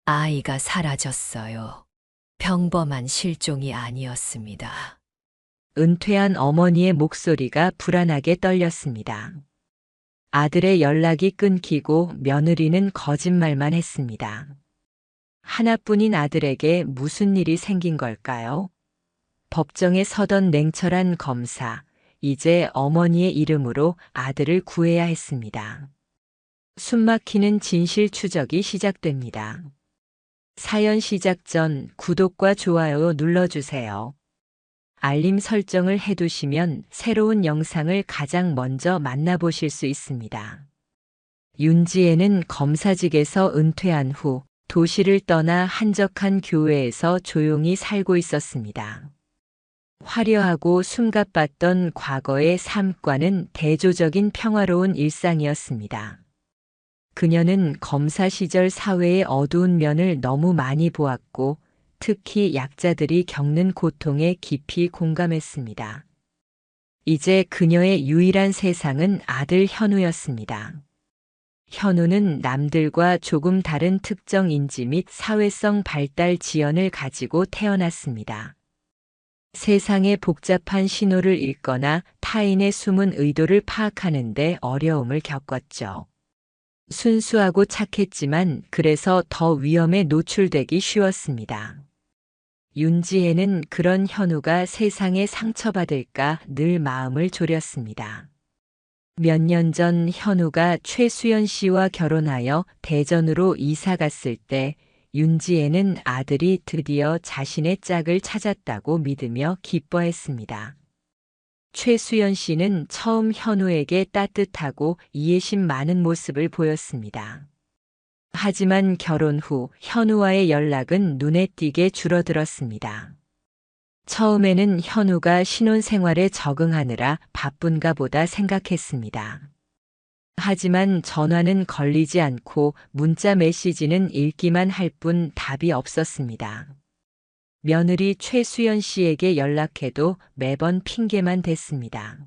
아이가 사라졌어요. 평범한 실종이 아니었습니다. 은퇴한 어머니의 목소리가 불안하게 떨렸습니다. 아들의 연락이 끊기고 며느리는 거짓말만 했습니다. 하나뿐인 아들에게 무슨 일이 생긴 걸까요? 법정에 서던 냉철한 검사, 이제 어머니의 이름으로 아들을 구해야 했습니다. 숨막히는 진실 추적이 시작됩니다. 사연 시작 전 구독과 좋아요 눌러주세요. 알림 설정을 해두시면 새로운 영상을 가장 먼저 만나보실 수 있습니다. 윤지혜는 검사직에서 은퇴한 후 도시를 떠나 한적한 교회에서 조용히 살고 있었습니다. 화려하고 숨가빴던 과거의 삶과는 대조적인 평화로운 일상이었습니다. 그녀는 검사 시절 사회의 어두운 면을 너무 많이 보았고 특히 약자들이 겪는 고통에 깊이 공감했습니다. 이제 그녀의 유일한 세상은 아들 현우였습니다. 현우는 남들과 조금 다른 특정 인지 및 사회성 발달 지연을 가지고 태어났습니다. 세상의 복잡한 신호를 읽거나 타인의 숨은 의도를 파악하는 데 어려움을 겪었죠. 순수하고 착했지만 그래서 더 위험에 노출되기 쉬웠습니다. 윤지혜는 그런 현우가 세상에 상처받을까 늘 마음을 졸였습니다. 몇 년 전 현우가 최수연 씨와 결혼하여 대전으로 이사 갔을 때 윤지혜는 아들이 드디어 자신의 짝을 찾았다고 믿으며 기뻐했습니다. 최수연 씨는 처음 현우에게 따뜻하고 이해심 많은 모습을 보였습니다. 하지만 결혼 후 현우와의 연락은 눈에 띄게 줄어들었습니다. 처음에는 현우가 신혼생활에 적응하느라 바쁜가 보다 생각했습니다. 하지만 전화는 걸리지 않고 문자 메시지는 읽기만 할 뿐 답이 없었습니다. 며느리 최수연 씨에게 연락해도 매번 핑계만 댔습니다.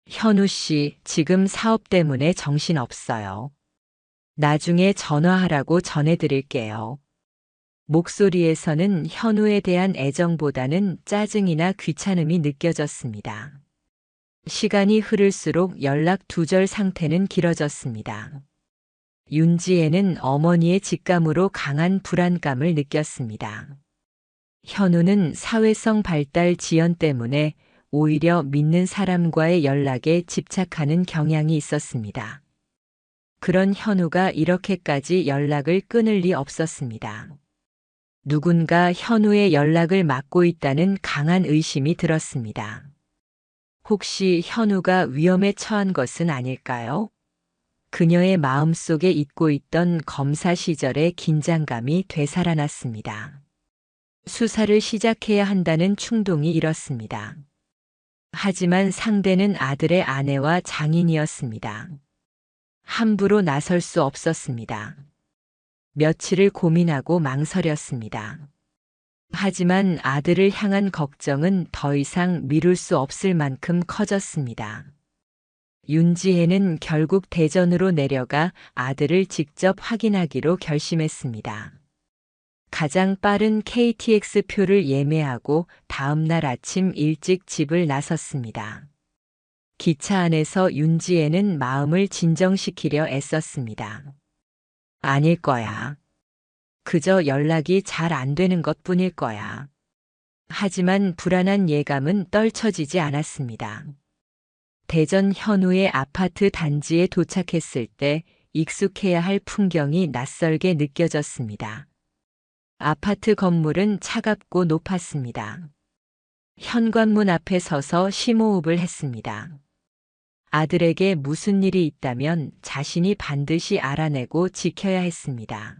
현우 씨, 지금 사업 때문에 정신없어요. 나중에 전화하라고 전해드릴게요. 목소리에서는 현우에 대한 애정보다는 짜증이나 귀찮음이 느껴졌습니다. 시간이 흐를수록 연락 두절 상태는 길어졌습니다. 윤지혜는 어머니의 직감으로 강한 불안감을 느꼈습니다. 현우는 사회성 발달 지연 때문에 오히려 믿는 사람과의 연락에 집착하는 경향이 있었습니다. 그런 현우가 이렇게까지 연락을 끊을 리 없었습니다. 누군가 현우의 연락을 막고 있다는 강한 의심이 들었습니다. 혹시 현우가 위험에 처한 것은 아닐까요? 그녀의 마음속에 잊고 있던 검사 시절의 긴장감이 되살아났습니다. 수사를 시작해야 한다는 충동이 일었습니다. 하지만 상대는 아들의 아내와 장인이었습니다. 함부로 나설 수 없었습니다. 며칠을 고민하고 망설였습니다. 하지만 아들을 향한 걱정은 더 이상 미룰 수 없을 만큼 커졌습니다. 윤지혜는 결국 대전으로 내려가 아들을 직접 확인하기로 결심했습니다. 가장 빠른 KTX 표를 예매하고 다음 날 아침 일찍 집을 나섰습니다. 기차 안에서 윤지혜는 마음을 진정시키려 애썼습니다. 아닐 거야. 그저 연락이 잘 안 되는 것뿐일 거야. 하지만 불안한 예감은 떨쳐지지 않았습니다. 대전 현우의 아파트 단지에 도착했을 때 익숙해야 할 풍경이 낯설게 느껴졌습니다. 아파트 건물은 차갑고 높았습니다. 현관문 앞에 서서 심호흡을 했습니다. 아들에게 무슨 일이 있다면 자신이 반드시 알아내고 지켜야 했습니다.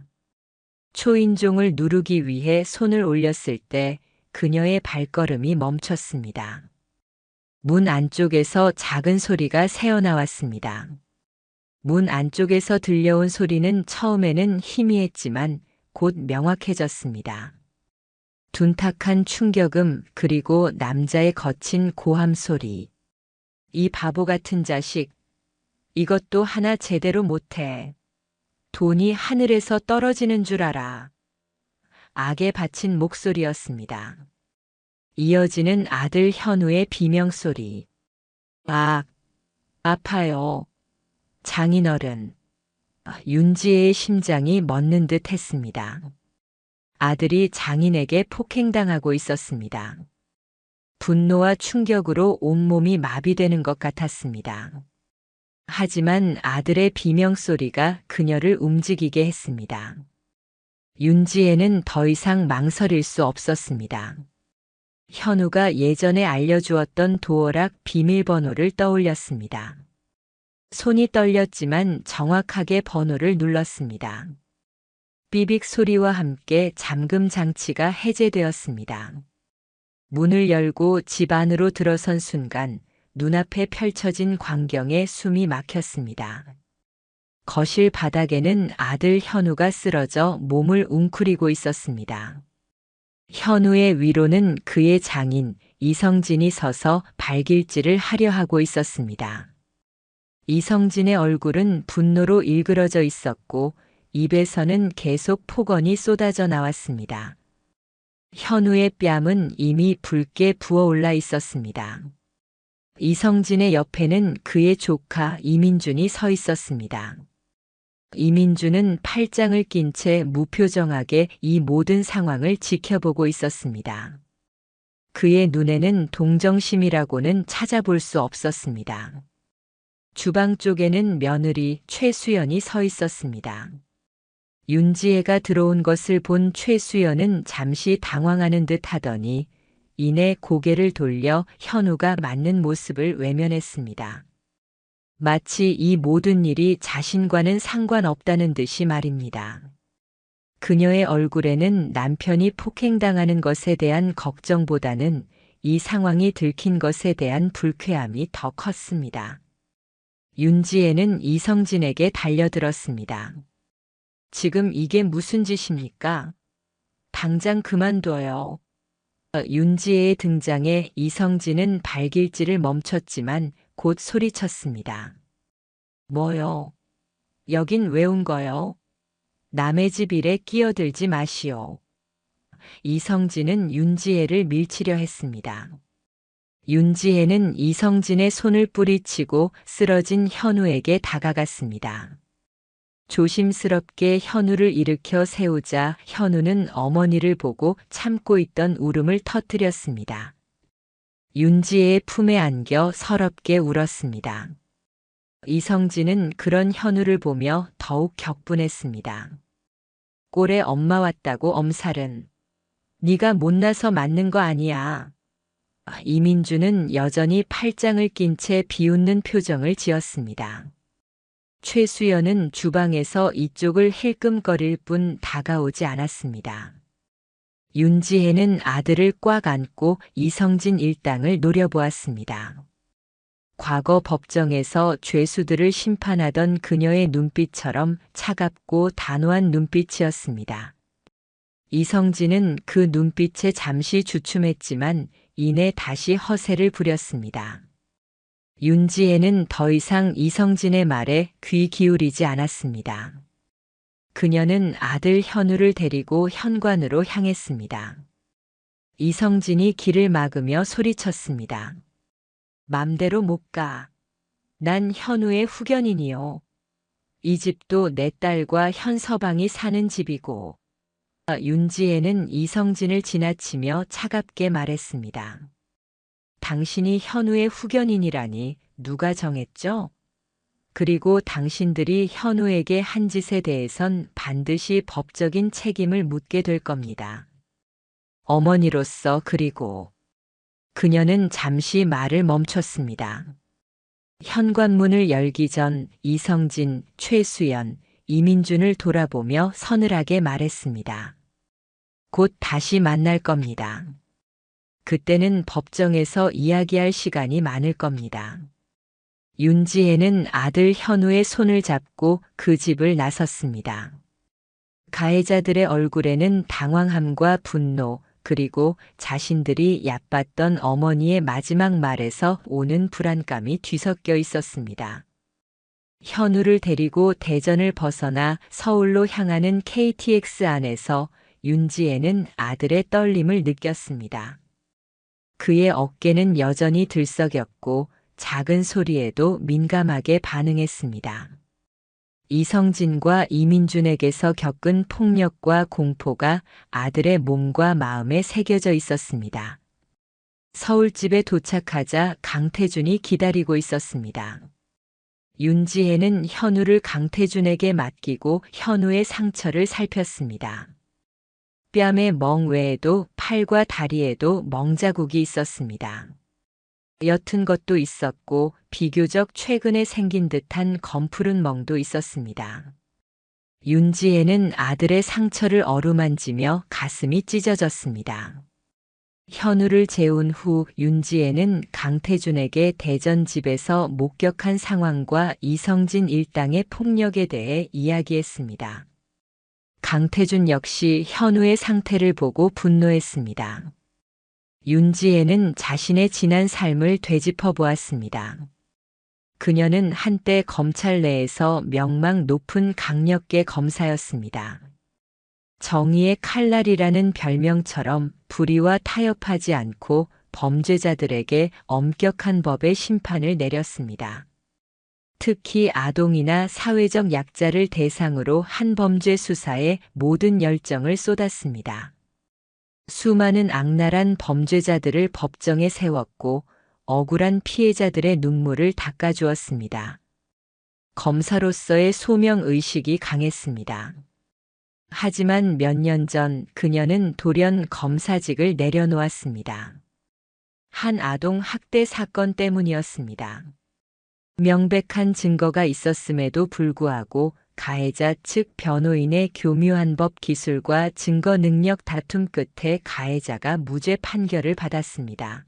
초인종을 누르기 위해 손을 올렸을 때 그녀의 발걸음이 멈췄습니다. 문 안쪽에서 작은 소리가 새어나왔습니다. 문 안쪽에서 들려온 소리는 처음에는 희미했지만 곧 명확해졌습니다. 둔탁한 충격음 그리고 남자의 거친 고함 소리. 이 바보 같은 자식, 이것도 하나 제대로 못해. 돈이 하늘에서 떨어지는 줄 알아. 악에 바친 목소리였습니다. 이어지는 아들 현우의 비명소리. 아, 아파요. 장인어른. 윤지혜의 심장이 멎는 듯 했습니다. 아들이 장인에게 폭행당하고 있었습니다. 분노와 충격으로 온몸이 마비되는 것 같았습니다. 하지만 아들의 비명소리가 그녀를 움직이게 했습니다. 윤지혜는 더 이상 망설일 수 없었습니다. 현우가 예전에 알려주었던 도어락 비밀번호를 떠올렸습니다. 손이 떨렸지만 정확하게 번호를 눌렀습니다. 삐빅 소리와 함께 잠금 장치가 해제되었습니다. 문을 열고 집 안으로 들어선 순간 눈앞에 펼쳐진 광경에 숨이 막혔습니다. 거실 바닥에는 아들 현우가 쓰러져 몸을 웅크리고 있었습니다. 현우의 위로는 그의 장인 이성진이 서서 발길질을 하려 하고 있었습니다. 이성진의 얼굴은 분노로 일그러져 있었고 입에서는 계속 폭언이 쏟아져 나왔습니다. 현우의 뺨은 이미 붉게 부어올라 있었습니다. 이성진의 옆에는 그의 조카 이민준이 서 있었습니다. 이민준은 팔짱을 낀 채 무표정하게 이 모든 상황을 지켜보고 있었습니다. 그의 눈에는 동정심이라고는 찾아볼 수 없었습니다. 주방 쪽에는 며느리 최수연이 서 있었습니다. 윤지혜가 들어온 것을 본 최수연은 잠시 당황하는 듯 하더니 이내 고개를 돌려 현우가 맞는 모습을 외면했습니다. 마치 이 모든 일이 자신과는 상관없다는 듯이 말입니다. 그녀의 얼굴에는 남편이 폭행당하는 것에 대한 걱정보다는 이 상황이 들킨 것에 대한 불쾌함이 더 컸습니다. 윤지혜는 이성진에게 달려들었습니다. 지금 이게 무슨 짓입니까? 당장 그만둬요. 윤지혜의 등장에 이성진은 발길질을 멈췄지만 곧 소리쳤습니다. 뭐요? 여긴 왜 온 거요? 남의 집 일에 끼어들지 마시오. 이성진은 윤지혜를 밀치려 했습니다. 윤지혜는 이성진의 손을 뿌리치고 쓰러진 현우에게 다가갔습니다. 조심스럽게 현우를 일으켜 세우자 현우는 어머니를 보고 참고 있던 울음을 터뜨렸습니다. 윤지혜의 품에 안겨 서럽게 울었습니다. 이성진은 그런 현우를 보며 더욱 격분했습니다. 꼴에 엄마 왔다고 엄살은. 네가 못나서 맞는 거 아니야. 이민주는 여전히 팔짱을 낀 채 비웃는 표정을 지었습니다. 최수연은 주방에서 이쪽을 힐끔거릴 뿐 다가오지 않았습니다. 윤지혜는 아들을 꽉 안고 이성진 일당을 노려보았습니다. 과거 법정에서 죄수들을 심판하던 그녀의 눈빛처럼 차갑고 단호한 눈빛이었습니다. 이성진은 그 눈빛에 잠시 주춤했지만 이내 다시 허세를 부렸습니다. 윤지혜는 더 이상 이성진의 말에 귀 기울이지 않았습니다. 그녀는 아들 현우를 데리고 현관으로 향했습니다. 이성진이 길을 막으며 소리쳤습니다. 맘대로 못 가. 난 현우의 후견인이요. 이 집도 내 딸과 현서방이 사는 집이고. 윤지혜는 이성진을 지나치며 차갑게 말했습니다. 당신이 현우의 후견인이라니 누가 정했죠? 그리고 당신들이 현우에게 한 짓에 대해선 반드시 법적인 책임을 묻게 될 겁니다. 어머니로서 그리고 그녀는 잠시 말을 멈췄습니다. 현관문을 열기 전 이성진, 최수연, 이민준을 돌아보며 서늘하게 말했습니다. 곧 다시 만날 겁니다. 그때는 법정에서 이야기할 시간이 많을 겁니다. 윤지혜는 아들 현우의 손을 잡고 그 집을 나섰습니다. 가해자들의 얼굴에는 당황함과 분노, 그리고 자신들이 얕봤던 어머니의 마지막 말에서 오는 불안감이 뒤섞여 있었습니다. 현우를 데리고 대전을 벗어나 서울로 향하는 KTX 안에서 윤지혜는 아들의 떨림을 느꼈습니다. 그의 어깨는 여전히 들썩였고 작은 소리에도 민감하게 반응했습니다. 이성진과 이민준에게서 겪은 폭력과 공포가 아들의 몸과 마음에 새겨져 있었습니다. 서울집에 도착하자 강태준이 기다리고 있었습니다. 윤지혜는 현우를 강태준에게 맡기고 현우의 상처를 살폈습니다. 뺨의 멍 외에도 팔과 다리에도 멍자국이 있었습니다. 옅은 것도 있었고 비교적 최근에 생긴 듯한 검푸른 멍도 있었습니다. 윤지혜는 아들의 상처를 어루만지며 가슴이 찢어졌습니다. 현우를 재운 후 윤지혜는 강태준에게 대전 집에서 목격한 상황과 이성진 일당의 폭력에 대해 이야기했습니다. 강태준 역시 현우의 상태를 보고 분노했습니다. 윤지혜는 자신의 지난 삶을 되짚어 보았습니다. 그녀는 한때 검찰 내에서 명망 높은 강력계 검사였습니다. 정의의 칼날이라는 별명처럼 불의와 타협하지 않고 범죄자들에게 엄격한 법의 심판을 내렸습니다. 특히 아동이나 사회적 약자를 대상으로 한 범죄 수사에 모든 열정을 쏟았습니다. 수많은 악랄한 범죄자들을 법정에 세웠고 억울한 피해자들의 눈물을 닦아주었습니다. 검사로서의 소명의식이 강했습니다. 하지만 몇 년 전 그녀는 돌연 검사직을 내려놓았습니다. 한 아동 학대 사건 때문이었습니다. 명백한 증거가 있었음에도 불구하고 가해자 측 변호인의 교묘한 법 기술과 증거 능력 다툼 끝에 가해자가 무죄 판결을 받았습니다.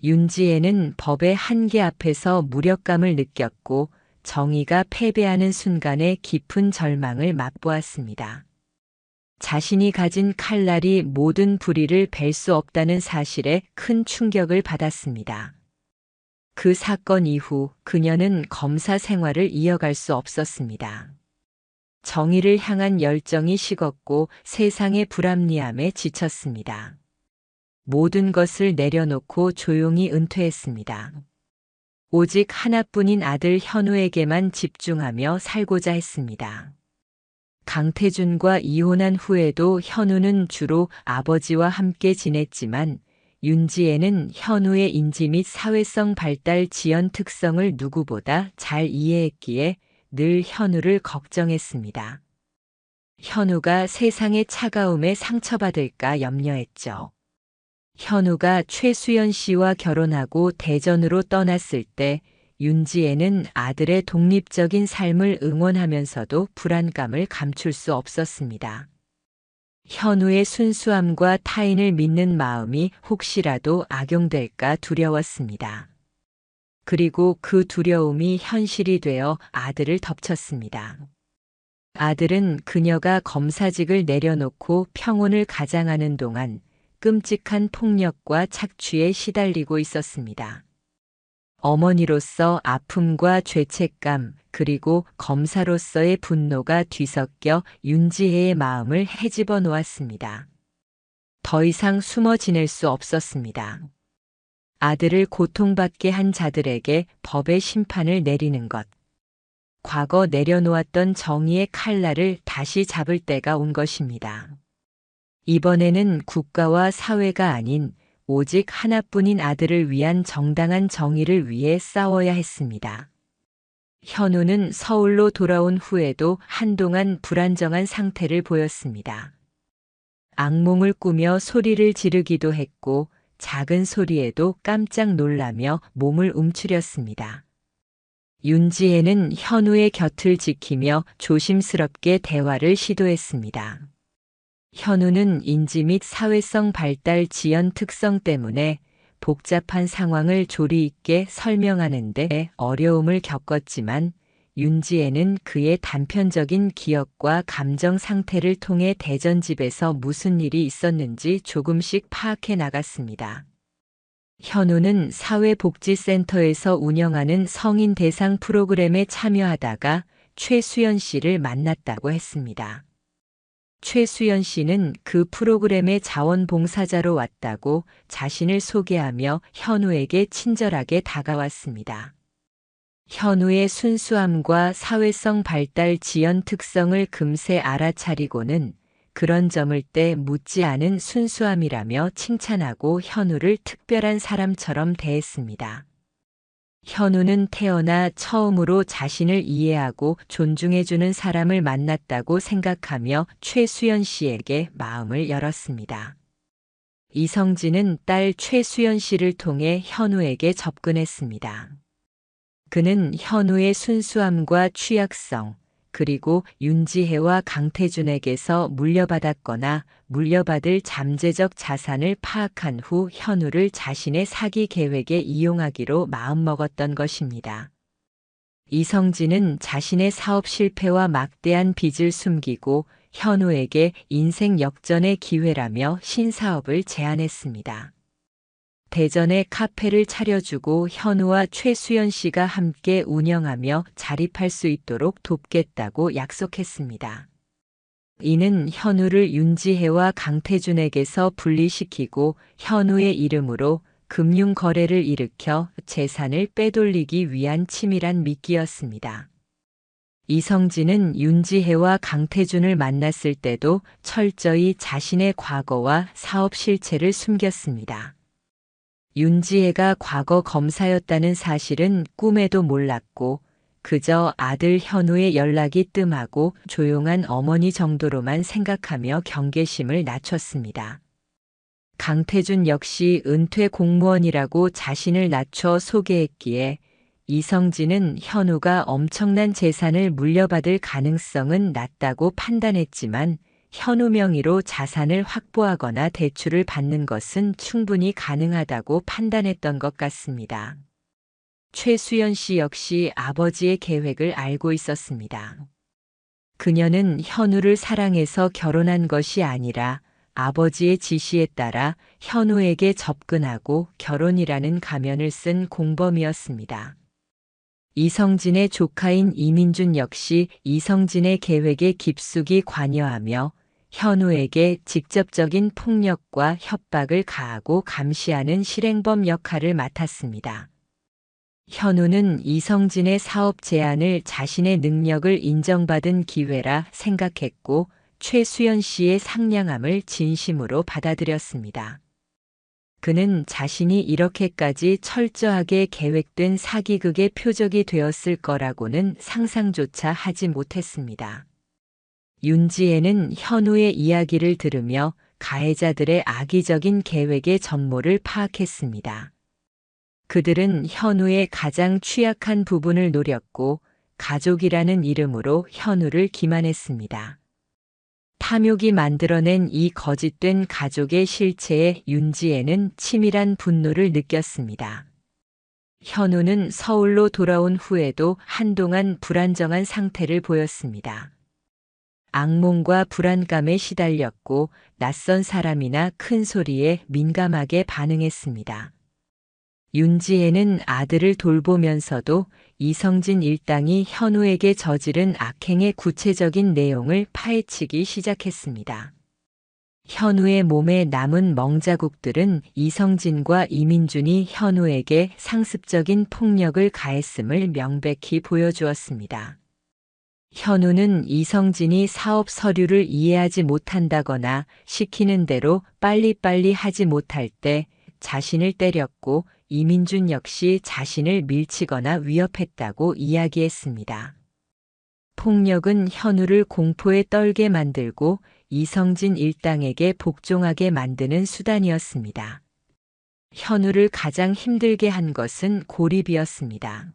윤지혜는 법의 한계 앞에서 무력감을 느꼈고 정의가 패배하는 순간에 깊은 절망을 맛보았습니다. 자신이 가진 칼날이 모든 불의를 벨 수 없다는 사실에 큰 충격을 받았습니다. 그 사건 이후 그녀는 검사 생활을 이어갈 수 없었습니다. 정의를 향한 열정이 식었고 세상의 불합리함에 지쳤습니다. 모든 것을 내려놓고 조용히 은퇴했습니다. 오직 하나뿐인 아들 현우에게만 집중하며 살고자 했습니다. 강태준과 이혼한 후에도 현우는 주로 아버지와 함께 지냈지만 윤지혜는 현우의 인지 및 사회성 발달 지연 특성을 누구보다 잘 이해했기에 늘 현우를 걱정했습니다. 현우가 세상의 차가움에 상처받을까 염려했죠. 현우가 최수연 씨와 결혼하고 대전으로 떠났을 때 윤지혜는 아들의 독립적인 삶을 응원하면서도 불안감을 감출 수 없었습니다. 현우의 순수함과 타인을 믿는 마음이 혹시라도 악용될까 두려웠습니다. 그리고 그 두려움이 현실이 되어 아들을 덮쳤습니다. 아들은 그녀가 검사직을 내려놓고 평온을 가장하는 동안 끔찍한 폭력과 착취에 시달리고 있었습니다. 어머니로서 아픔과 죄책감, 그리고 검사로서의 분노가 뒤섞여 윤지혜의 마음을 헤집어 놓았습니다. 더 이상 숨어 지낼 수 없었습니다. 아들을 고통받게 한 자들에게 법의 심판을 내리는 것. 과거 내려놓았던 정의의 칼날을 다시 잡을 때가 온 것입니다. 이번에는 국가와 사회가 아닌 오직 하나뿐인 아들을 위한 정당한 정의를 위해 싸워야 했습니다. 현우는 서울로 돌아온 후에도 한동안 불안정한 상태를 보였습니다. 악몽을 꾸며 소리를 지르기도 했고 작은 소리에도 깜짝 놀라며 몸을 움츠렸습니다. 윤지혜는 현우의 곁을 지키며 조심스럽게 대화를 시도했습니다. 현우는 인지 및 사회성 발달 지연 특성 때문에 복잡한 상황을 조리 있게 설명하는 데 어려움을 겪었지만 윤지혜는 그의 단편적인 기억과 감정 상태를 통해 대전집에서 무슨 일이 있었는지 조금씩 파악해 나갔습니다. 현우는 사회복지센터에서 운영하는 성인 대상 프로그램에 참여하다가 최수연 씨를 만났다고 했습니다. 최수연 씨는 그 프로그램의 자원봉사자로 왔다고 자신을 소개하며 현우에게 친절하게 다가왔습니다. 현우의 순수함과 사회성 발달 지연 특성을 금세 알아차리고는 그런 점을 때 묻지 않은 순수함이라며 칭찬하고 현우를 특별한 사람처럼 대했습니다. 현우는 태어나 처음으로 자신을 이해하고 존중해주는 사람을 만났다고 생각하며 최수연 씨에게 마음을 열었습니다. 이성진은 딸 최수연 씨를 통해 현우에게 접근했습니다. 그는 현우의 순수함과 취약성, 그리고 윤지혜와 강태준에게서 물려받았거나 물려받을 잠재적 자산을 파악한 후 현우를 자신의 사기 계획에 이용하기로 마음먹었던 것입니다. 이성진은 자신의 사업 실패와 막대한 빚을 숨기고 현우에게 인생 역전의 기회라며 신사업을 제안했습니다. 대전에 카페를 차려주고 현우와 최수연 씨가 함께 운영하며 자립할 수 있도록 돕겠다고 약속했습니다. 이는 현우를 윤지혜와 강태준에게서 분리시키고 현우의 이름으로 금융 거래를 일으켜 재산을 빼돌리기 위한 치밀한 미끼였습니다. 이성진은 윤지혜와 강태준을 만났을 때도 철저히 자신의 과거와 사업 실체를 숨겼습니다. 윤지혜가 과거 검사였다는 사실은 꿈에도 몰랐고 그저 아들 현우의 연락이 뜸하고 조용한 어머니 정도로만 생각하며 경계심을 낮췄습니다. 강태준 역시 은퇴 공무원이라고 자신을 낮춰 소개했기에 이성진은 현우가 엄청난 재산을 물려받을 가능성은 낮다고 판단했지만 현우 명의로 자산을 확보하거나 대출을 받는 것은 충분히 가능하다고 판단했던 것 같습니다. 최수연 씨 역시 아버지의 계획을 알고 있었습니다. 그녀는 현우를 사랑해서 결혼한 것이 아니라 아버지의 지시에 따라 현우에게 접근하고 결혼이라는 가면을 쓴 공범이었습니다. 이성진의 조카인 이민준 역시 이성진의 계획에 깊숙이 관여하며 현우에게 직접적인 폭력과 협박을 가하고 감시하는 실행범 역할을 맡았습니다. 현우는 이성진의 사업 제안을 자신의 능력을 인정받은 기회라 생각했고 최수연 씨의 상냥함을 진심으로 받아들였습니다. 그는 자신이 이렇게까지 철저하게 계획된 사기극의 표적이 되었을 거라고는 상상조차 하지 못했습니다. 윤지혜는 현우의 이야기를 들으며 가해자들의 악의적인 계획의 전모를 파악했습니다. 그들은 현우의 가장 취약한 부분을 노렸고 가족이라는 이름으로 현우를 기만했습니다. 탐욕이 만들어낸 이 거짓된 가족의 실체에 윤지혜는 치밀한 분노를 느꼈습니다. 현우는 서울로 돌아온 후에도 한동안 불안정한 상태를 보였습니다. 악몽과 불안감에 시달렸고 낯선 사람이나 큰 소리에 민감하게 반응했습니다. 윤지혜는 아들을 돌보면서도 이성진 일당이 현우에게 저지른 악행의 구체적인 내용을 파헤치기 시작했습니다. 현우의 몸에 남은 멍자국들은 이성진과 이민준이 현우에게 상습적인 폭력을 가했음을 명백히 보여주었습니다. 현우는 이성진이 사업 서류를 이해하지 못한다거나 시키는 대로 빨리빨리 하지 못할 때 자신을 때렸고 이민준 역시 자신을 밀치거나 위협했다고 이야기했습니다. 폭력은 현우를 공포에 떨게 만들고 이성진 일당에게 복종하게 만드는 수단이었습니다. 현우를 가장 힘들게 한 것은 고립이었습니다.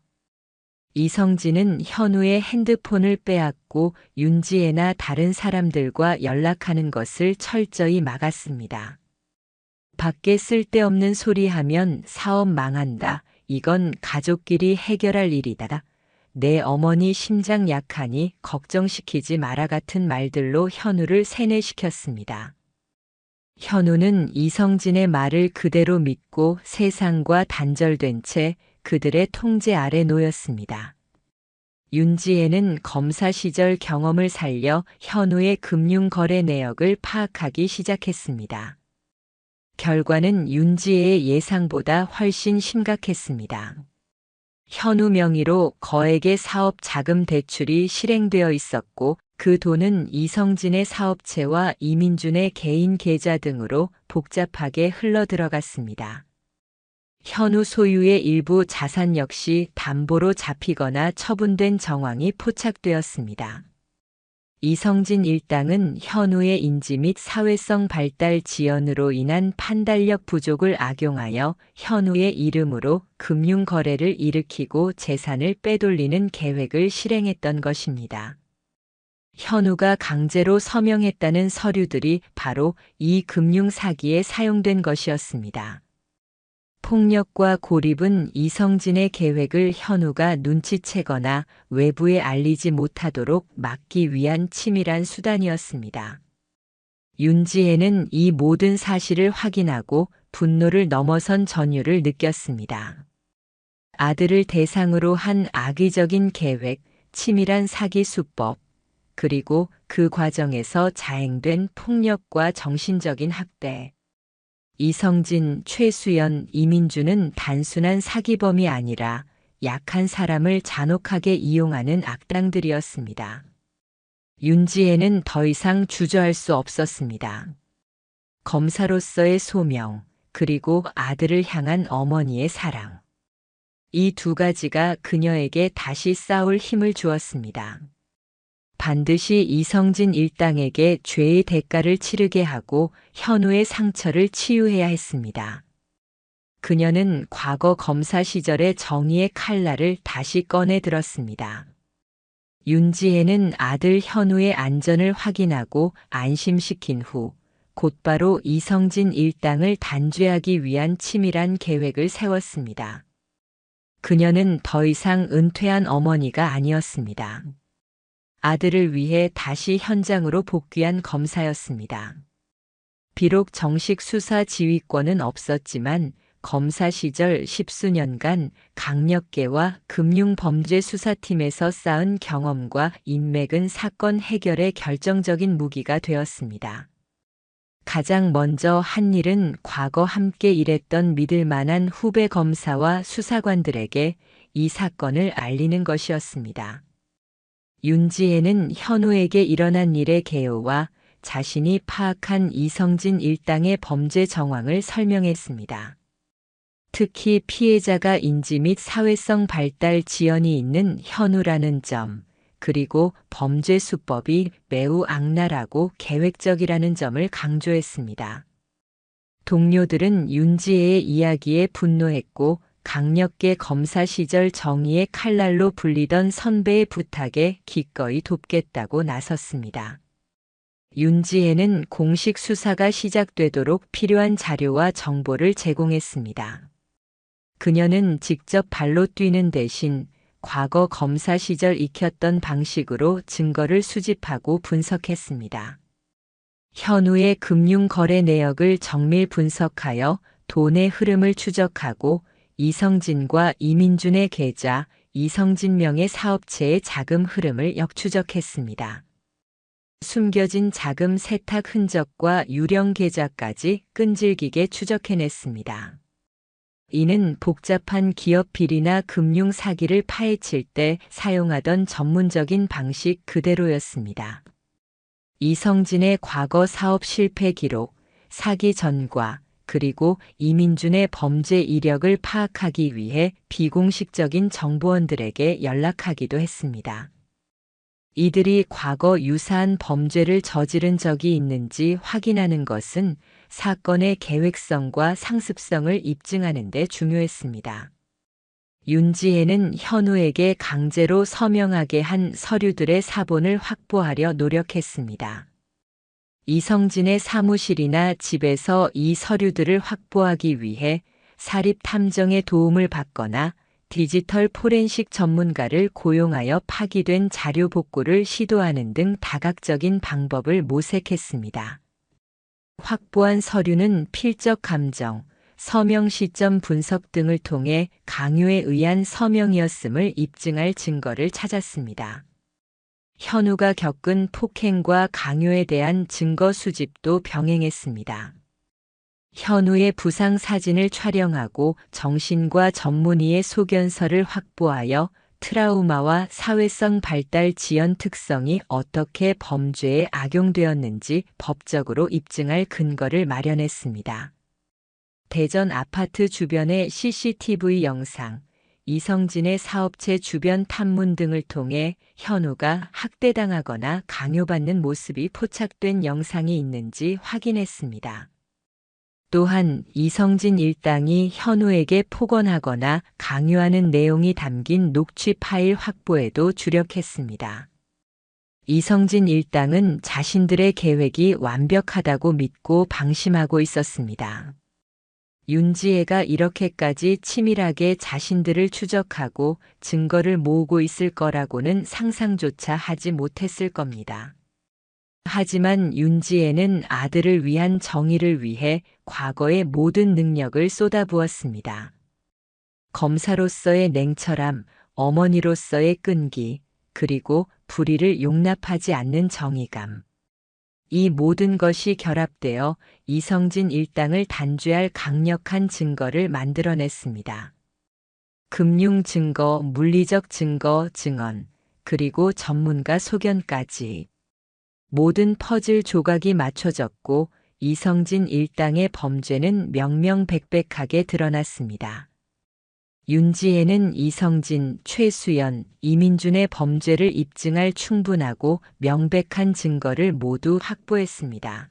이성진은 현우의 핸드폰을 빼앗고 윤지혜나 다른 사람들과 연락하는 것을 철저히 막았습니다. 밖에 쓸데없는 소리 하면 사업 망한다. 이건 가족끼리 해결할 일이다. 내 어머니 심장 약하니 걱정시키지 마라 같은 말들로 현우를 세뇌시켰습니다. 현우는 이성진의 말을 그대로 믿고 세상과 단절된 채 그들의 통제 아래 놓였습니다. 윤지혜는 검사 시절 경험을 살려 현우의 금융거래 내역을 파악하기 시작했습니다. 결과는 윤지혜의 예상보다 훨씬 심각했습니다. 현우 명의로 거액의 사업 자금 대출이 실행되어 있었고 그 돈은 이성진의 사업체와 이민준의 개인 계좌 등으로 복잡하게 흘러들어갔습니다. 현우 소유의 일부 자산 역시 담보로 잡히거나 처분된 정황이 포착되었습니다. 이성진 일당은 현우의 인지 및 사회성 발달 지연으로 인한 판단력 부족을 악용하여 현우의 이름으로 금융거래를 일으키고 재산을 빼돌리는 계획을 실행했던 것입니다. 현우가 강제로 서명했다는 서류들이 바로 이 금융 사기에 사용된 것이었습니다. 폭력과 고립은 이성진의 계획을 현우가 눈치채거나 외부에 알리지 못하도록 막기 위한 치밀한 수단이었습니다. 윤지혜는 이 모든 사실을 확인하고 분노를 넘어선 전율을 느꼈습니다. 아들을 대상으로 한 악의적인 계획, 치밀한 사기 수법, 그리고 그 과정에서 자행된 폭력과 정신적인 학대. 이성진, 최수연, 이민주는 단순한 사기범이 아니라 약한 사람을 잔혹하게 이용하는 악당들이었습니다. 윤지혜는 더 이상 주저할 수 없었습니다. 검사로서의 소명, 그리고 아들을 향한 어머니의 사랑. 이 두 가지가 그녀에게 다시 싸울 힘을 주었습니다. 반드시 이성진 일당에게 죄의 대가를 치르게 하고 현우의 상처를 치유해야 했습니다. 그녀는 과거 검사 시절의 정의의 칼날을 다시 꺼내 들었습니다. 윤지혜는 아들 현우의 안전을 확인하고 안심시킨 후 곧바로 이성진 일당을 단죄하기 위한 치밀한 계획을 세웠습니다. 그녀는 더 이상 은퇴한 어머니가 아니었습니다. 아들을 위해 다시 현장으로 복귀한 검사였습니다. 비록 정식 수사 지휘권은 없었지만 검사 시절 십수년간 강력계와 금융범죄수사팀에서 쌓은 경험과 인맥은 사건 해결의 결정적인 무기가 되었습니다. 가장 먼저 한 일은 과거 함께 일했던 믿을 만한 후배 검사와 수사관들에게 이 사건을 알리는 것이었습니다. 윤지혜는 현우에게 일어난 일의 개요와 자신이 파악한 이성진 일당의 범죄 정황을 설명했습니다. 특히 피해자가 인지 및 사회성 발달 지연이 있는 현우라는 점, 그리고 범죄 수법이 매우 악랄하고 계획적이라는 점을 강조했습니다. 동료들은 윤지혜의 이야기에 분노했고 강력계 검사 시절 정의의 칼날로 불리던 선배의 부탁에 기꺼이 돕겠다고 나섰습니다. 윤지혜는 공식 수사가 시작되도록 필요한 자료와 정보를 제공했습니다. 그녀는 직접 발로 뛰는 대신 과거 검사 시절 익혔던 방식으로 증거를 수집하고 분석했습니다. 현우의 금융거래 내역을 정밀 분석하여 돈의 흐름을 추적하고 이성진과 이민준의 계좌, 이성진 명의 사업체의 자금 흐름을 역추적했습니다. 숨겨진 자금 세탁 흔적과 유령 계좌까지 끈질기게 추적해냈습니다. 이는 복잡한 기업 비리나 금융 사기를 파헤칠 때 사용하던 전문적인 방식 그대로였습니다. 이성진의 과거 사업 실패 기록, 사기 전과, 그리고 이민준의 범죄 이력을 파악하기 위해 비공식적인 정보원들에게 연락하기도 했습니다. 이들이 과거 유사한 범죄를 저지른 적이 있는지 확인하는 것은 사건의 계획성과 상습성을 입증하는 데 중요했습니다. 윤지혜는 현우에게 강제로 서명하게 한 서류들의 사본을 확보하려 노력했습니다. 이성진의 사무실이나 집에서 이 서류들을 확보하기 위해 사립 탐정의 도움을 받거나 디지털 포렌식 전문가를 고용하여 파기된 자료 복구를 시도하는 등 다각적인 방법을 모색했습니다. 확보한 서류는 필적 감정, 서명 시점 분석 등을 통해 강요에 의한 서명이었음을 입증할 증거를 찾았습니다. 현우가 겪은 폭행과 강요에 대한 증거 수집도 병행했습니다. 현우의 부상 사진을 촬영하고 정신과 전문의의 소견서를 확보하여 트라우마와 사회성 발달 지연 특성이 어떻게 범죄에 악용되었는지 법적으로 입증할 근거를 마련했습니다. 대전 아파트 주변의 CCTV 영상, 이성진의 사업체 주변 탐문 등을 통해 현우가 학대당하거나 강요받는 모습이 포착된 영상이 있는지 확인했습니다. 또한 이성진 일당이 현우에게 폭언하거나 강요하는 내용이 담긴 녹취 파일 확보에도 주력했습니다. 이성진 일당은 자신들의 계획이 완벽하다고 믿고 방심하고 있었습니다. 윤지혜가 이렇게까지 치밀하게 자신들을 추적하고 증거를 모으고 있을 거라고는 상상조차 하지 못했을 겁니다. 하지만 윤지혜는 아들을 위한 정의를 위해 과거의 모든 능력을 쏟아부었습니다. 검사로서의 냉철함, 어머니로서의 끈기, 그리고 불의를 용납하지 않는 정의감. 이 모든 것이 결합되어 이성진 일당을 단죄할 강력한 증거를 만들어냈습니다. 금융 증거, 물리적 증거, 증언, 그리고 전문가 소견까지. 모든 퍼즐 조각이 맞춰졌고 이성진 일당의 범죄는 명명백백하게 드러났습니다. 윤지혜는 이성진, 최수연, 이민준의 범죄를 입증할 충분하고 명백한 증거를 모두 확보했습니다.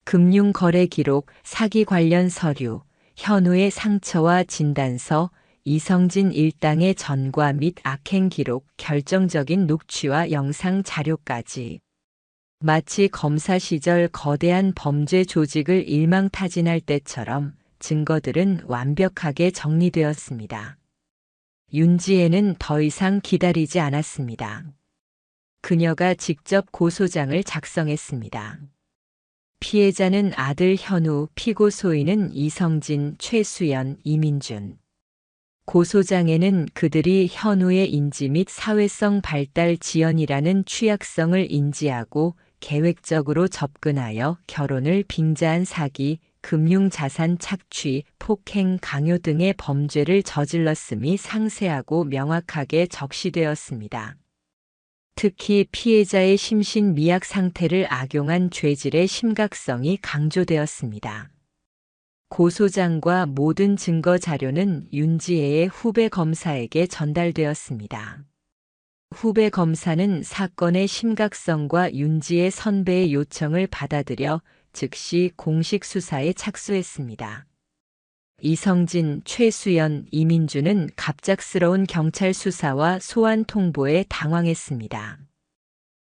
금융거래 기록, 사기 관련 서류, 현우의 상처와 진단서, 이성진 일당의 전과 및 악행 기록, 결정적인 녹취와 영상 자료까지. 마치 검사 시절 거대한 범죄 조직을 일망타진할 때처럼 증거들은 완벽하게 정리되었습니다. 윤지혜는 더 이상 기다리지 않았습니다. 그녀가 직접 고소장을 작성했습니다. 피해자는 아들 현우, 피고 소인은 이성진, 최수연, 이민준. 고소장에는 그들이 현우의 인지 및 사회성 발달 지연이라는 취약성을 인지하고 계획적으로 접근하여 결혼을 빙자한 사기, 금융자산 착취, 폭행, 강요 등의 범죄를 저질렀음이 상세하고 명확하게 적시되었습니다. 특히 피해자의 심신 미약 상태를 악용한 죄질의 심각성이 강조되었습니다. 고소장과 모든 증거 자료는 윤지혜의 후배 검사에게 전달되었습니다. 후배 검사는 사건의 심각성과 윤지혜 선배의 요청을 받아들여 즉시 공식 수사에 착수했습니다. 이성진, 최수연, 이민준은 갑작스러운 경찰 수사와 소환 통보에 당황했습니다.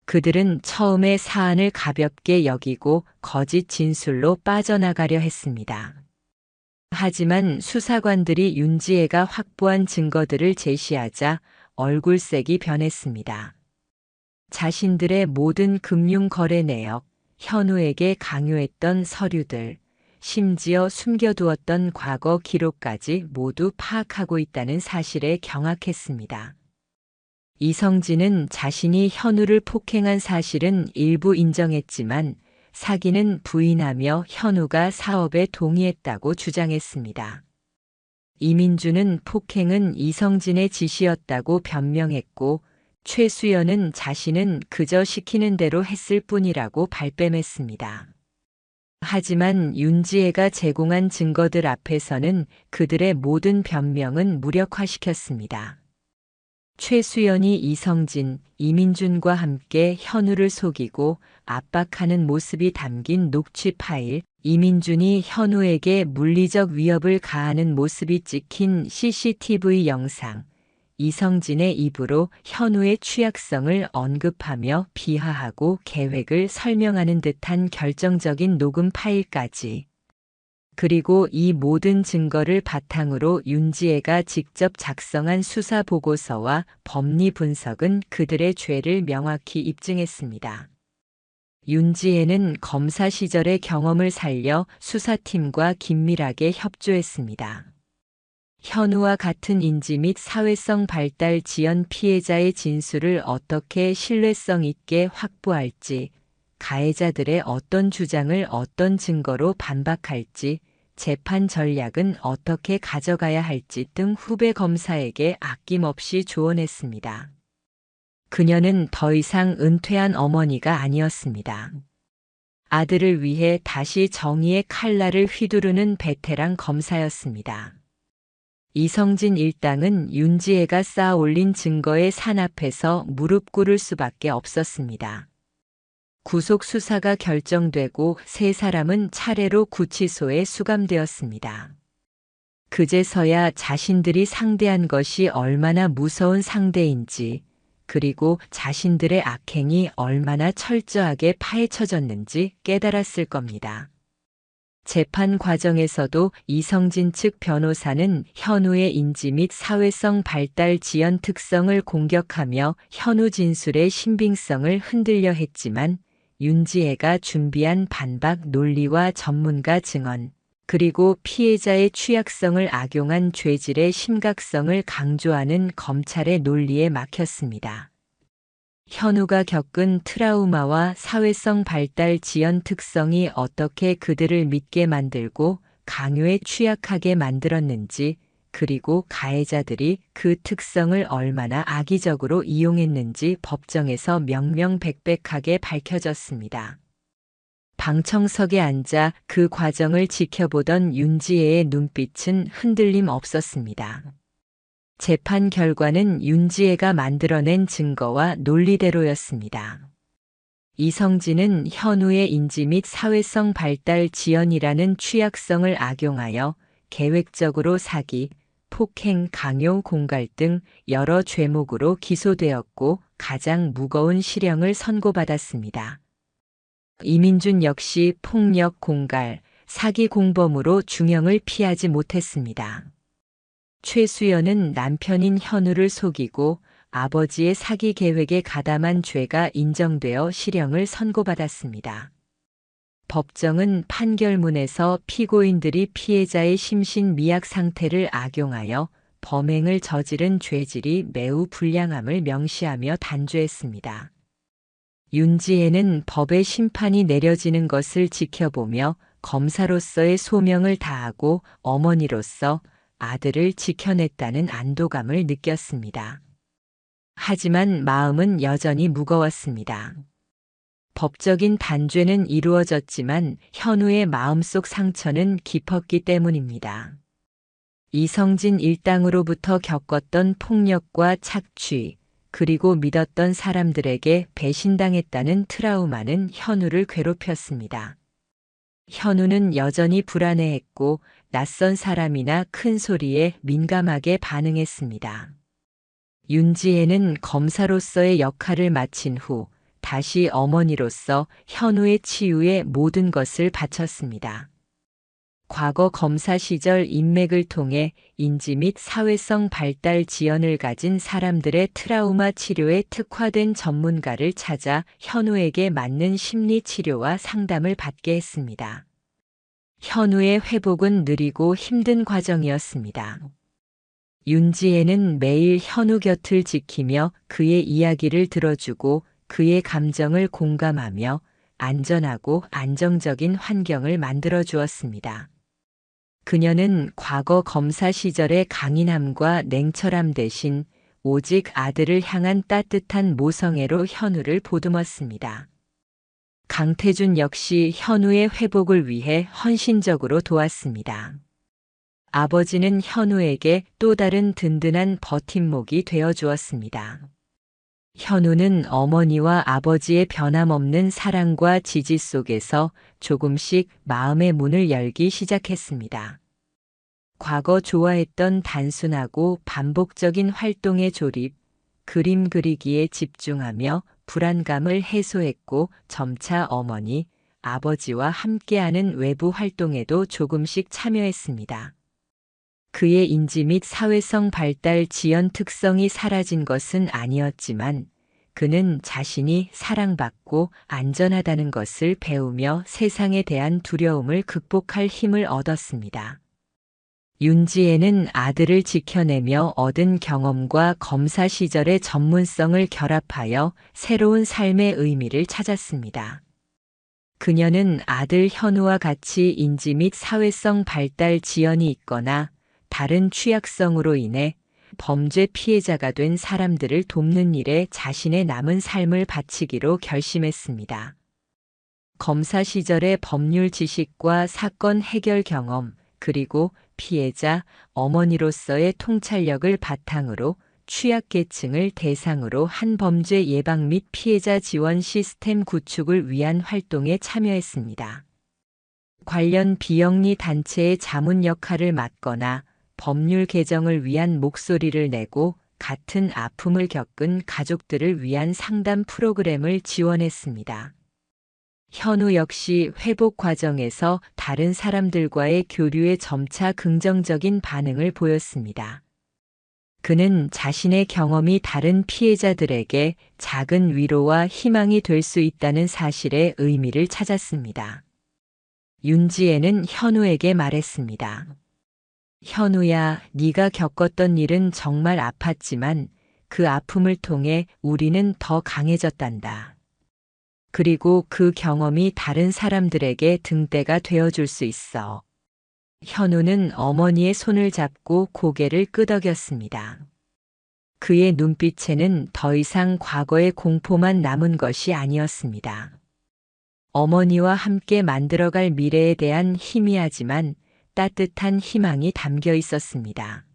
그들은 처음에 사안을 가볍게 여기고 거짓 진술로 빠져나가려 했습니다. 하지만 수사관들이 윤지혜가 확보한 증거들을 제시하자 얼굴색이 변했습니다. 자신들의 모든 금융 거래 내역, 현우에게 강요했던 서류들, 심지어 숨겨두었던 과거 기록까지 모두 파악하고 있다는 사실에 경악했습니다. 이성진은 자신이 현우를 폭행한 사실은 일부 인정했지만 사기는 부인하며 현우가 사업에 동의했다고 주장했습니다. 이민준은 폭행은 이성진의 지시였다고 변명했고 최수연은 자신은 그저 시키는 대로 했을 뿐이라고 발뺌했습니다. 하지만 윤지혜가 제공한 증거들 앞에서는 그들의 모든 변명은 무력화시켰습니다. 최수연이 이성진, 이민준과 함께 현우를 속이고 압박하는 모습이 담긴 녹취 파일, 이민준이 현우에게 물리적 위협을 가하는 모습이 찍힌 CCTV 영상, 이성진의 입으로 현우의 취약성을 언급하며 비하하고 계획을 설명하는 듯한 결정적인 녹음 파일까지. 그리고 이 모든 증거를 바탕으로 윤지혜가 직접 작성한 수사 보고서와 법리 분석은 그들의 죄를 명확히 입증했습니다. 윤지혜는 검사 시절의 경험을 살려 수사팀과 긴밀하게 협조했습니다. 현우와 같은 인지 및 사회성 발달 지연 피해자의 진술을 어떻게 신뢰성 있게 확보할지, 가해자들의 어떤 주장을 어떤 증거로 반박할지, 재판 전략은 어떻게 가져가야 할지 등 후배 검사에게 아낌없이 조언했습니다. 그녀는 더 이상 은퇴한 어머니가 아니었습니다. 아들을 위해 다시 정의의 칼날을 휘두르는 베테랑 검사였습니다. 이성진 일당은 윤지혜가 쌓아 올린 증거의 산 앞에서 무릎 꿇을 수밖에 없었습니다. 구속 수사가 결정되고 세 사람은 차례로 구치소에 수감되었습니다. 그제서야 자신들이 상대한 것이 얼마나 무서운 상대인지, 그리고 자신들의 악행이 얼마나 철저하게 파헤쳐졌는지 깨달았을 겁니다. 재판 과정에서도 이성진 측 변호사는 현우의 인지 및 사회성 발달 지연 특성을 공격하며 현우 진술의 신빙성을 흔들려 했지만 윤지혜가 준비한 반박 논리와 전문가 증언, 그리고 피해자의 취약성을 악용한 죄질의 심각성을 강조하는 검찰의 논리에 막혔습니다. 현우가 겪은 트라우마와 사회성 발달 지연 특성이 어떻게 그들을 믿게 만들고 강요에 취약하게 만들었는지, 그리고 가해자들이 그 특성을 얼마나 악의적으로 이용했는지 법정에서 명명백백하게 밝혀졌습니다. 방청석에 앉아 그 과정을 지켜보던 윤지혜의 눈빛은 흔들림 없었습니다. 재판 결과는 윤지혜가 만들어낸 증거와 논리대로였습니다. 이성진은 현우의 인지 및 사회성 발달 지연이라는 취약성을 악용하여 계획적으로 사기, 폭행, 강요, 공갈 등 여러 죄목으로 기소되었고 가장 무거운 실형을 선고받았습니다. 이민준 역시 폭력, 공갈, 사기 공범으로 중형을 피하지 못했습니다. 최수연은 남편인 현우를 속이고 아버지의 사기 계획에 가담한 죄가 인정되어 실형을 선고받았습니다. 법정은 판결문에서 피고인들이 피해자의 심신 미약 상태를 악용하여 범행을 저지른 죄질이 매우 불량함을 명시하며 단죄했습니다. 윤지혜는 법의 심판이 내려지는 것을 지켜보며 검사로서의 소명을 다하고 어머니로서 아들을 지켜냈다는 안도감을 느꼈습니다. 하지만 마음은 여전히 무거웠습니다. 법적인 단죄는 이루어졌지만 현우의 마음속 상처는 깊었기 때문입니다. 이성진 일당으로부터 겪었던 폭력과 착취, 그리고 믿었던 사람들에게 배신당했다는 트라우마는 현우를 괴롭혔습니다. 현우는 여전히 불안해했고 낯선 사람이나 큰 소리에 민감하게 반응했습니다. 윤지혜는 검사로서의 역할을 마친 후 다시 어머니로서 현우의 치유에 모든 것을 바쳤습니다. 과거 검사 시절 인맥을 통해 인지 및 사회성 발달 지연을 가진 사람들의 트라우마 치료에 특화된 전문가를 찾아 현우에게 맞는 심리 치료와 상담을 받게 했습니다. 현우의 회복은 느리고 힘든 과정이었습니다. 윤지혜는 매일 현우 곁을 지키며 그의 이야기를 들어주고 그의 감정을 공감하며 안전하고 안정적인 환경을 만들어 주었습니다. 그녀는 과거 검사 시절의 강인함과 냉철함 대신 오직 아들을 향한 따뜻한 모성애로 현우를 보듬었습니다. 강태준 역시 현우의 회복을 위해 헌신적으로 도왔습니다. 아버지는 현우에게 또 다른 든든한 버팀목이 되어 주었습니다. 현우는 어머니와 아버지의 변함없는 사랑과 지지 속에서 조금씩 마음의 문을 열기 시작했습니다. 과거 좋아했던 단순하고 반복적인 활동에 졸입, 그림 그리기에 집중하며 불안감을 해소했고 점차 어머니, 아버지와 함께하는 외부 활동에도 조금씩 참여했습니다. 그의 인지 및 사회성 발달 지연 특성이 사라진 것은 아니었지만 그는 자신이 사랑받고 안전하다는 것을 배우며 세상에 대한 두려움을 극복할 힘을 얻었습니다. 윤지혜는 아들을 지켜내며 얻은 경험과 검사 시절의 전문성을 결합하여 새로운 삶의 의미를 찾았습니다. 그녀는 아들 현우와 같이 인지 및 사회성 발달 지연이 있거나 다른 취약성으로 인해 범죄 피해자가 된 사람들을 돕는 일에 자신의 남은 삶을 바치기로 결심했습니다. 검사 시절의 법률 지식과 사건 해결 경험, 그리고 피해자, 어머니로서의 통찰력을 바탕으로 취약계층을 대상으로 한 범죄 예방 및 피해자 지원 시스템 구축을 위한 활동에 참여했습니다. 관련 비영리 단체의 자문 역할을 맡거나 법률 개정을 위한 목소리를 내고 같은 아픔을 겪은 가족들을 위한 상담 프로그램을 지원했습니다. 현우 역시 회복 과정에서 다른 사람들과의 교류에 점차 긍정적인 반응을 보였습니다. 그는 자신의 경험이 다른 피해자들에게 작은 위로와 희망이 될 수 있다는 사실의 의미를 찾았습니다. 윤지혜는 현우에게 말했습니다. 현우야, 네가 겪었던 일은 정말 아팠지만 그 아픔을 통해 우리는 더 강해졌단다. 그리고 그 경험이 다른 사람들에게 등대가 되어줄 수 있어. 현우는 어머니의 손을 잡고 고개를 끄덕였습니다. 그의 눈빛에는 더 이상 과거의 공포만 남은 것이 아니었습니다. 어머니와 함께 만들어갈 미래에 대한 희미하지만 따뜻한 희망이 담겨 있었습니다.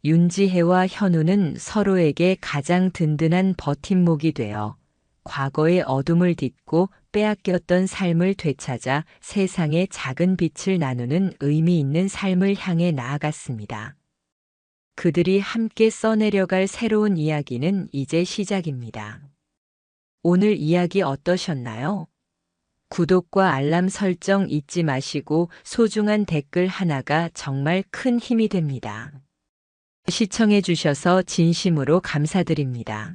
윤지혜와 현우는 서로에게 가장 든든한 버팀목이 되어 과거의 어둠을 딛고 빼앗겼던 삶을 되찾아 세상에 작은 빛을 나누는 의미 있는 삶을 향해 나아갔습니다. 그들이 함께 써내려갈 새로운 이야기는 이제 시작입니다. 오늘 이야기 어떠셨나요? 구독과 알람 설정 잊지 마시고 소중한 댓글 하나가 정말 큰 힘이 됩니다. 시청해 주셔서 진심으로 감사드립니다.